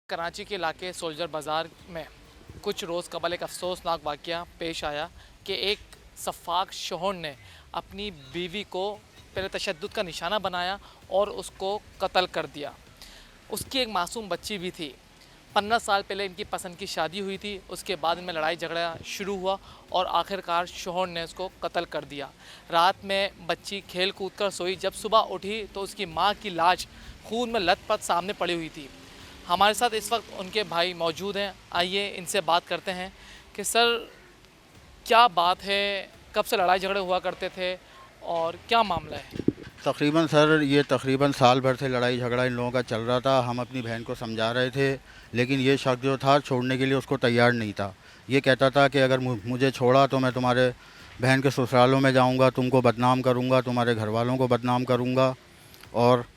कराची के इलाके सोल्जर बाज़ार में कुछ रोज़ कबल एक अफसोसनाक वाक़या पेश आया कि एक सफ़ाक शोहर ने अपनी बीवी को पहले तशद्दुद का निशाना बनाया और उसको कत्ल कर दिया। उसकी एक मासूम बच्ची भी थी। 15 साल पहले इनकी पसंद की शादी हुई थी। उसके बाद इनमें लड़ाई झगड़ा शुरू हुआ और आखिरकार शोहर ने उसको कत्ल कर दिया। रात में बच्ची खेल कूद कर सोई, जब सुबह उठी तो उसकी माँ की लाश खून में लथपथ सामने पड़ी हुई थी। हमारे साथ इस वक्त उनके भाई मौजूद हैं। आइए इनसे बात करते हैं कि सर, क्या बात है, कब से लड़ाई झगड़े हुआ करते थे और क्या मामला है? तकरीबन सर ये तकरीबन साल भर से लड़ाई झगड़ा इन लोगों का चल रहा था। हम अपनी बहन को समझा रहे थे, लेकिन ये शख्स जो था छोड़ने के लिए उसको तैयार नहीं था। ये कहता था कि अगर मुझे छोड़ा तो मैं तुम्हारे बहन के ससुरालों में जाऊंगा, तुमको बदनाम करूंगा, तुम्हारे घर वालों को बदनाम करूंगा। और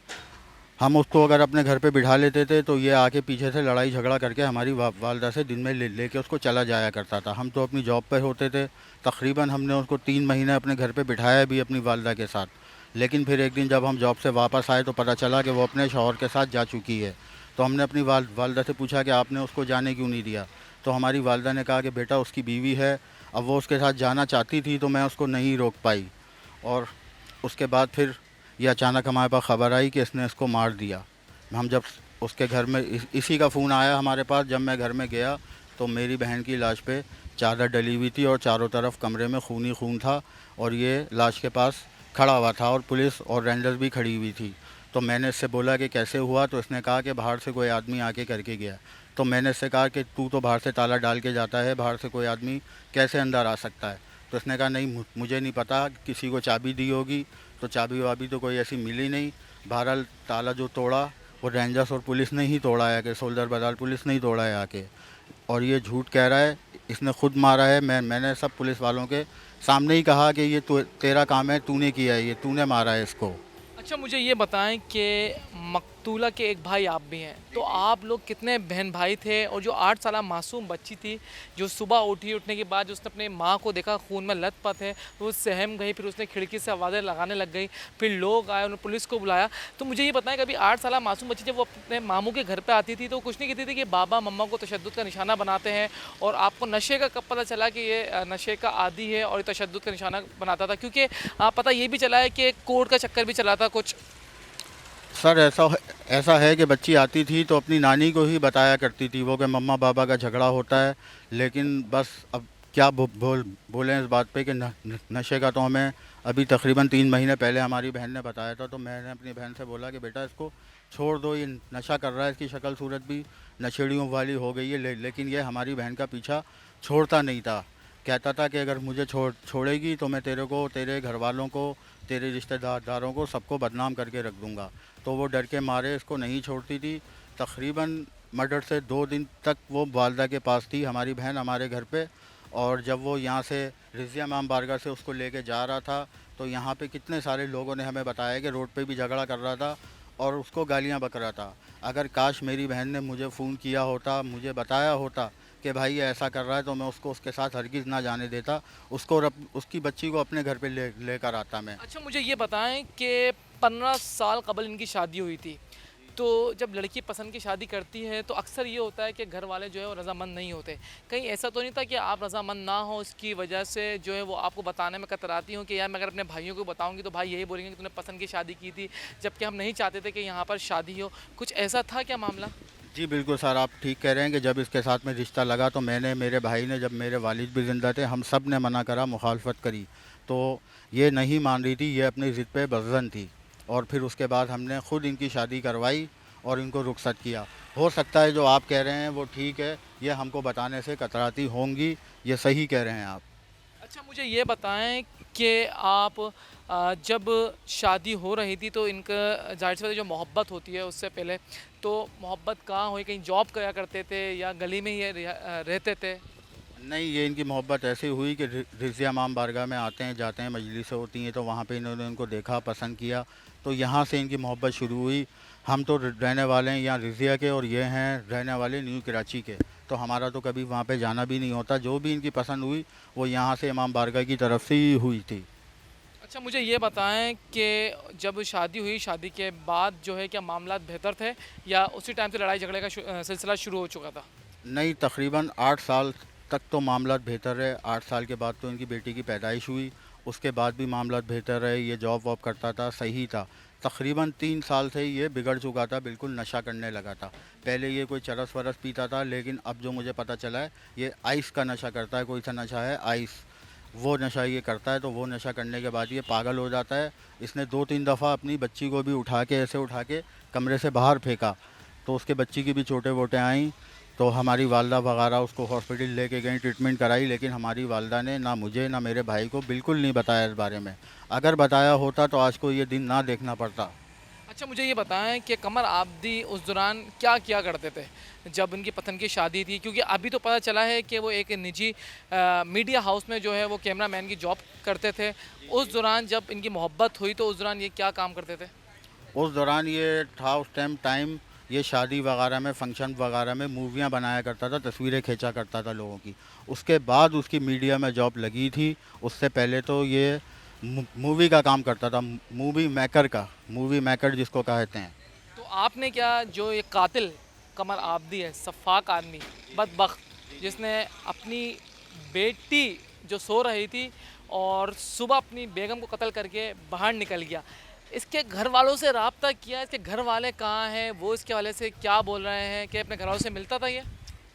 हम उसको अगर अपने घर पे बिठा लेते थे तो ये आके पीछे से लड़ाई झगड़ा करके हमारी वालदा से दिन में लेके उसको चला जाया करता था। हम तो अपनी जॉब पे होते थे। तकरीबन हमने उसको 3 महीने अपने घर पे बिठाया भी अपनी वालदा के साथ। लेकिन फिर एक दिन जब हम जॉब से वापस आए तो पता चला कि वो अपने शौहर के साथ जा चुकी है। तो हमने अपनी वालदा से पूछा कि आपने उसको जाने क्यों नहीं दिया। तो हमारी वालदा ने कहा कि बेटा उसकी बीवी है, अब वो उसके साथ जाना चाहती थी तो मैं उसको नहीं रोक पाई। और उसके बाद फिर ये अचानक हमारे पास ख़बर आई कि इसने इसको मार दिया। हम जब उसके घर में इसी का फ़ोन आया हमारे पास, जब मैं घर में गया तो मेरी बहन की लाश पे चादर डली हुई थी और चारों तरफ कमरे में खून ही खून था। और ये लाश के पास खड़ा हुआ था और पुलिस और रेंजर्स भी खड़ी हुई थी। तो मैंने इससे बोला कि कैसे हुआ, तो इसने कहा कि बाहर से कोई आदमी आके करके गया। तो मैंने इससे कहा कि तू तो बाहर से ताला डाल के जाता है, बाहर से कोई आदमी कैसे अंदर आ सकता है। तो इसने कहा नहीं, मुझे नहीं पता, किसी को चाबी दी होगी। तो चाबी वाबी तो कोई ऐसी मिली नहीं। बहरहाल ताला जो तोड़ा वो रेंजर्स और पुलिस ने ही तोड़ा है, कि सोल्जर बाजार पुलिस ने ही तोड़ा है आके। और ये झूठ कह रहा है, इसने खुद मारा है। मैंने सब पुलिस वालों के सामने ही कहा कि ये तेरा काम है, तूने किया है, ये तूने मारा है इसको। अच्छा, मुझे ये बताएं कि मकतूला के एक भाई आप भी हैं, तो आप लोग कितने बहन भाई थे? और जो 8 साला मासूम बच्ची थी जो सुबह उठने के बाद उसने अपने माँ को देखा खून में लथपथ है, तो वो सहम गई। फिर उसने खिड़की से आवाज़ें लगाने लग गई। फिर लोग आए, उन्होंने पुलिस को बुलाया। तो मुझे ये बताएं, कभी 8 साला मासूम बच्ची जब वो अपने मामू के घर पर आती थी तो कुछ नहीं कहती थी कि बाबा मम्मा को तशद्दुद का निशाना बनाते हैं? और आपको नशे का कब पता चला कि ये नशे का आदी है और ये तशद्दुद का निशाना बनाता था? क्योंकि पता ये भी चला है कि कोर्ट का चक्कर भी चला था कुछ। सर ऐसा है कि बच्ची आती थी तो अपनी नानी को ही बताया करती थी वो कि मम्मा पापा का झगड़ा होता है। लेकिन बस अब क्या बोलें इस बात पे कि नशे का तो हमें अभी तकरीबन 3 महीने पहले हमारी बहन ने बताया था। तो मैंने अपनी बहन से बोला कि बेटा इसको छोड़ दो, ये नशा कर रहा है, इसकी शक्ल सूरत भी नशेड़ियों वाली हो गई है। लेकिन ये हमारी बहन का पीछा छोड़ता नहीं था। कहता था कि अगर मुझे छोड़ेगी तो मैं तेरे को, तेरे घर वालों को, तेरे रिश्तेदारों को, सबको बदनाम करके रख दूँगा। तो वो डर के मारे इसको नहीं छोड़ती थी। तकरीबन मर्डर से 2 दिन तक वो वालदा के पास थी हमारी बहन, हमारे घर पे। और जब वो यहाँ से रिज़िया इमाम बारगाह से उसको लेके जा रहा था तो यहाँ पे कितने सारे लोगों ने हमें बताया कि रोड पे भी झगड़ा कर रहा था और उसको गालियाँ बक रहा था। अगर काश मेरी बहन ने मुझे फ़ोन किया होता, मुझे बताया होता कि भाई ये ऐसा कर रहा है, तो मैं उसको उसके साथ हरगिज़ ना जाने देता, उसको और उसकी बच्ची को अपने घर पे लेकर आता मैं। अच्छा, मुझे ये बताएं कि 15 साल कबल इनकी शादी हुई थी, तो जब लड़की पसंद की शादी करती है तो अक्सर ये होता है कि घर वाले जो है वो रज़ामंद नहीं होते। कहीं ऐसा तो नहीं था कि आप रज़ामंद ना हो, इसकी वजह से जो है वो आपको बताने में कतराती हूँ कि यार मैं अगर अपने भाइयों को बताऊँगी तो भाई यही बोलेंगे कि तूने पसंद की शादी की थी, जबकि हम नहीं चाहते थे कि यहाँ पर शादी हो? कुछ ऐसा था क्या मामला? जी बिल्कुल सर, आप ठीक कह रहे हैं कि जब इसके साथ में रिश्ता लगा तो मैंने, मेरे भाई ने, जब मेरे वालिद भी ज़िंदा थे, हम सब ने मना करा, मुखालफत करी। तो ये नहीं मान रही थी, ये अपनी ज़िद पे बज़्ज़न थी। और फिर उसके बाद हमने ख़ुद इनकी शादी करवाई और इनको रुखसत किया। हो सकता है जो आप कह रहे हैं वो ठीक है, ये हमको बताने से कतराती होंगी, ये सही कह रहे हैं आप। अच्छा, मुझे ये बताएं कि आप जब शादी हो रही थी तो इनका ज़ाहिर सी बात है जो मोहब्बत होती है उससे पहले, तो मोहब्बत कहाँ हुई? कहीं जॉब किया करते थे या गली में ही रहते थे? नहीं, ये इनकी मोहब्बत ऐसी हुई कि रिज़िया इमाम बारगाह में आते हैं जाते हैं, मजलिसें होती हैं, तो वहाँ पे इन्होंने उनको देखा, पसंद किया, तो यहाँ से इनकी मोहब्बत शुरू हुई। हम तो रहने वाले हैं यहाँ रिज़िया के और ये हैं रहने वाले न्यू कराची के। तो हमारा तो कभी वहाँ पे जाना भी नहीं होता। जो भी इनकी पसंद हुई वो यहाँ से इमाम बारगाह की तरफ से ही हुई थी। अच्छा मुझे ये बताएं कि जब शादी हुई, शादी के बाद जो है क्या मामलात बेहतर थे या उसी टाइम से लड़ाई झगड़े का सिलसिला शुरू हो चुका था? नहीं, तकरीबन 8 साल तक तो मामला बेहतर रहे। 8 साल के बाद तो इनकी बेटी की पैदाइश हुई, उसके बाद भी मामला बेहतर रहे। ये जॉब वॉब करता था, सही था। तकरीबन 3 साल से ये बिगड़ चुका था, बिल्कुल नशा करने लगा था। पहले ये कोई चरस वरस पीता था, लेकिन अब जो मुझे पता चला है ये आइस का नशा करता है। कोई सा नशा है आइस, वो नशा ये करता है। तो वो नशा करने के बाद ये पागल हो जाता है। इसने 2-3 दफ़ा अपनी बच्ची को भी उठा के ऐसे उठा के कमरे से बाहर फेंका, तो उसके बच्ची की भी चोटें वोटें आईं। तो हमारी वालदा वगैरह उसको हॉस्पिटल लेके गई, ट्रीटमेंट कराई, लेकिन हमारी वालदा ने ना मुझे ना मेरे भाई को बिल्कुल नहीं बताया इस बारे में। अगर बताया होता तो आज को ये दिन ना देखना पड़ता। अच्छा मुझे ये बताएं कि कमर आबदी उस दौरान क्या किया करते थे जब उनकी पतन की शादी थी? क्योंकि अभी तो पता चला है कि वो एक निजी मीडिया हाउस में जो है वो कैमरामैन की जॉब करते थे। उस दौरान जब इनकी मोहब्बत हुई तो उस दौरान ये क्या काम करते थे? उस दौरान ये था, उस टाइम ये शादी वगैरह में, फंक्शन वगैरह में मूवियाँ बनाया करता था, तस्वीरें खींचा करता था लोगों की। उसके बाद उसकी मीडिया में जॉब लगी थी। उससे पहले तो ये मूवी का काम करता था, मूवी मेकर जिसको कहते हैं। तो आपने क्या जो ये कातिल कमर आबदी है, सफाक आदमी, बदबख्त, जिसने अपनी बेटी जो सो रही थी और सुबह अपनी बेगम को कत्ल करके बाहर निकल गया, इसके घर वालों से रब्ता किया? इसके घर वाले कहाँ हैं? वो इसके वाले से क्या बोल रहे हैं कि अपने घर वालों से मिलता था ये?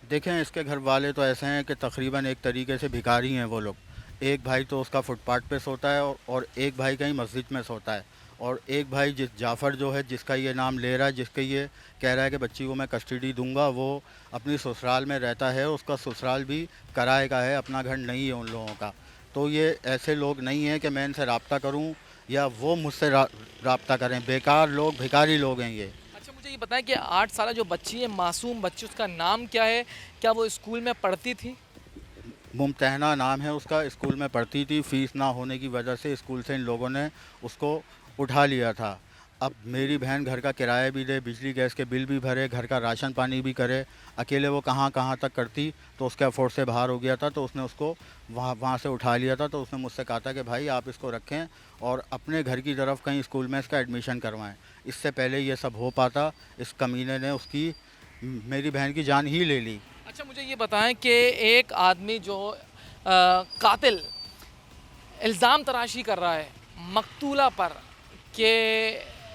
देखें, इसके घर वाले तो ऐसे हैं कि तकरीबन एक तरीके से भिखारी हैं वो लोग। एक भाई तो उसका फुटपाथ पे सोता है और एक भाई कहीं मस्जिद में सोता है। और एक भाई जाफ़र जो है, जिसका ये नाम ले रहा है, जिसके ये कह रहा है कि बच्ची को मैं कस्टडी दूंगा, वो अपनी ससुराल में रहता है। उसका ससुराल भी किराए का है, अपना घर नहीं है उन लोगों का। तो ये ऐसे लोग नहीं हैं कि मैं इनसे रब्ता करूं या वो मुझसे रब्ता करें। बेकार लोग, भिखारी लोग हैं ये। अच्छा मुझे ये बताएं कि 8 साल जो बच्ची है, मासूम बच्ची, उसका नाम क्या है? क्या वो स्कूल में पढ़ती थी? मुमतहना नाम है उसका, स्कूल में पढ़ती थी। फ़ीस ना होने की वजह से स्कूल से इन लोगों ने उसको उठा लिया था। अब मेरी बहन घर का किराया भी दे, बिजली गैस के बिल भी भरे, घर का राशन पानी भी करे, अकेले वो कहाँ कहाँ तक करती। तो उसके अफोर्ड से बाहर हो गया था, तो उसने उसको वहाँ से उठा लिया था। तो उसने मुझसे कहा था कि भाई आप इसको रखें और अपने घर की तरफ कहीं स्कूल में इसका एडमिशन करवाएं। इससे पहले ये सब हो पाता, इस कमीने ने उसकी, मेरी बहन की जान ही ले ली। अच्छा मुझे ये बताएं कि एक आदमी जो कातिल इल्ज़ाम तराशी कर रहा है मकतूला पर कि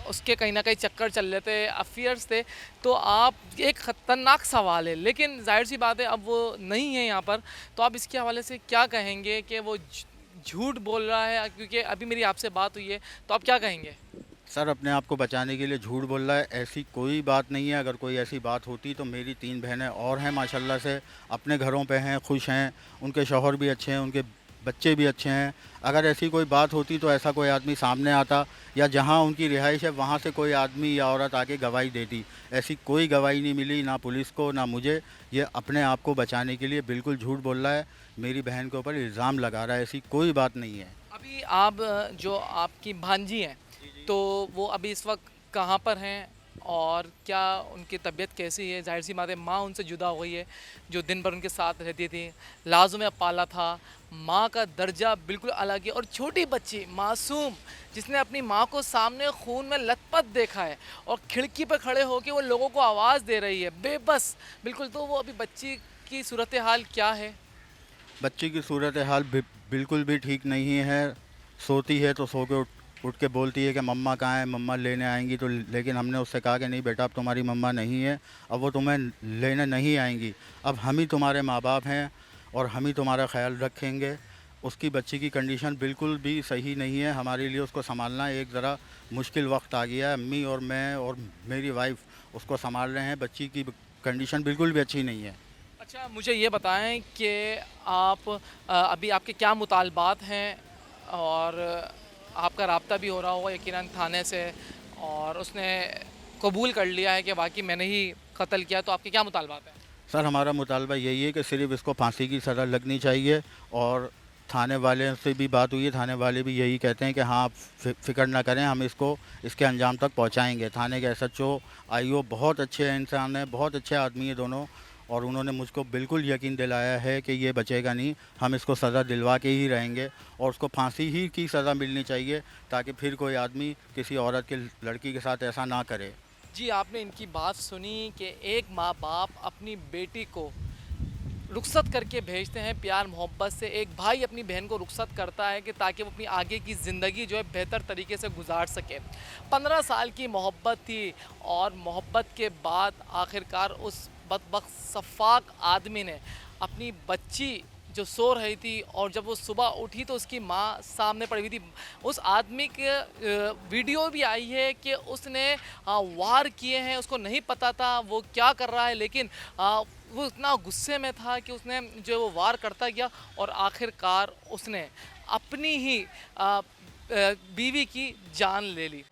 उसके कहीं ना कहीं चक्कर चल रहे थे, अफेयर्स थे, तो आप, एक ख़तरनाक सवाल है लेकिन जाहिर सी बात है अब वो नहीं है यहाँ पर, तो आप इसके हवाले से क्या कहेंगे कि वो झूठ बोल रहा है? क्योंकि अभी मेरी आपसे बात हुई है, तो आप क्या कहेंगे? सर, अपने आप को बचाने के लिए झूठ बोल रहा है, ऐसी कोई बात नहीं है। अगर कोई ऐसी बात होती तो मेरी 3 बहनें और हैं माशाल्लाह से, अपने घरों पे हैं, खुश हैं, उनके शौहर भी अच्छे हैं, उनके बच्चे भी अच्छे हैं। अगर ऐसी कोई बात होती तो ऐसा कोई आदमी सामने आता, या जहां उनकी रिहाइश है वहां से कोई आदमी या औरत आके गवाही देती। ऐसी कोई गवाही नहीं मिली, ना पुलिस को ना मुझे। ये अपने आप को बचाने के लिए बिल्कुल झूठ बोल रहा है, मेरी बहन के ऊपर इल्ज़ाम लगा रहा है। ऐसी कोई बात नहीं है। अभी आप जो आपकी भांजी हैं, तो वो अभी इस वक्त कहाँ पर हैं और क्या उनकी तबीयत कैसी है? जाहिर सी बात है माँ उनसे जुदा हो गई है, जो दिन भर उनके साथ रहती थी, लाज़ो में पाला था। माँ का दर्जा बिल्कुल अलग है और छोटी बच्ची मासूम, जिसने अपनी माँ को सामने खून में लथपथ देखा है और खिड़की पर खड़े होकर वो लोगों को आवाज़ दे रही है, बेबस बिल्कुल। तो वो अभी बच्ची की सूरत हाल क्या है? बच्ची की सूरत हाल बिल्कुल भी ठीक नहीं है। सोती है तो सो के उठ के बोलती है कि मम्मा कहाँ है, मम्मा लेने आएंगी। तो लेकिन हमने उससे कहा कि नहीं बेटा, अब तुम्हारी मम्मा नहीं है, अब वो तुम्हें लेने नहीं आएंगी। अब हम ही तुम्हारे माँ बाप हैं और हम ही तुम्हारा ख्याल रखेंगे। उसकी बच्ची की कंडीशन बिल्कुल भी सही नहीं है। हमारे लिए उसको संभालना एक ज़रा मुश्किल वक्त आ गया है। अम्मी और मैं और मेरी वाइफ उसको संभाल रहे हैं। बच्ची की कंडीशन बिल्कुल भी अच्छी नहीं है। अच्छा मुझे ये बताएं कि आप अभी आपके क्या मुतालबात हैं और आपका राब्ता भी हो रहा होगा यकीनन थाने से, और उसने कबूल कर लिया है कि वाकई मैंने ही कत्ल किया, तो आपके क्या मुतालबात हैं? सर, हमारा मुतालबा यही है कि सिर्फ़ इसको फांसी की सज़ा लगनी चाहिए। और थाने वाले से भी बात हुई है, थाने वाले भी यही कहते हैं कि हाँ आप फ़िक्र ना करें, हम इसको इसके अंजाम तक पहुंचाएंगे। थाने के एसएचओ, आईओ बहुत अच्छे इंसान हैं, बहुत अच्छे आदमी हैं दोनों। और उन्होंने मुझको बिल्कुल यकीन दिलाया है कि ये बचेगा नहीं, हम इसको सज़ा दिलवा के ही रहेंगे और उसको फांसी ही की सज़ा मिलनी चाहिए ताकि फिर कोई आदमी किसी औरत के लड़की के साथ ऐसा ना करे। जी, आपने इनकी बात सुनी कि एक माँ बाप अपनी बेटी को रुखसत करके भेजते हैं प्यार मोहब्बत से। एक भाई अपनी बहन को रुखसत करता है कि ताकि वो अपनी आगे की ज़िंदगी जो है बेहतर तरीके से गुजार सके। 15 साल की मोहब्बत थी और मोहब्बत के बाद आखिरकार उस बदबख्त सफ़ाक आदमी ने अपनी बच्ची जो सो रही थी और जब वो सुबह उठी तो उसकी माँ सामने पड़ी हुई थी। उस आदमी के वीडियो भी आई है कि उसने वार किए हैं, उसको नहीं पता था वो क्या कर रहा है, लेकिन वो इतना गुस्से में था कि उसने जो वो वार करता गया और आखिरकार उसने अपनी ही बीवी की जान ले ली।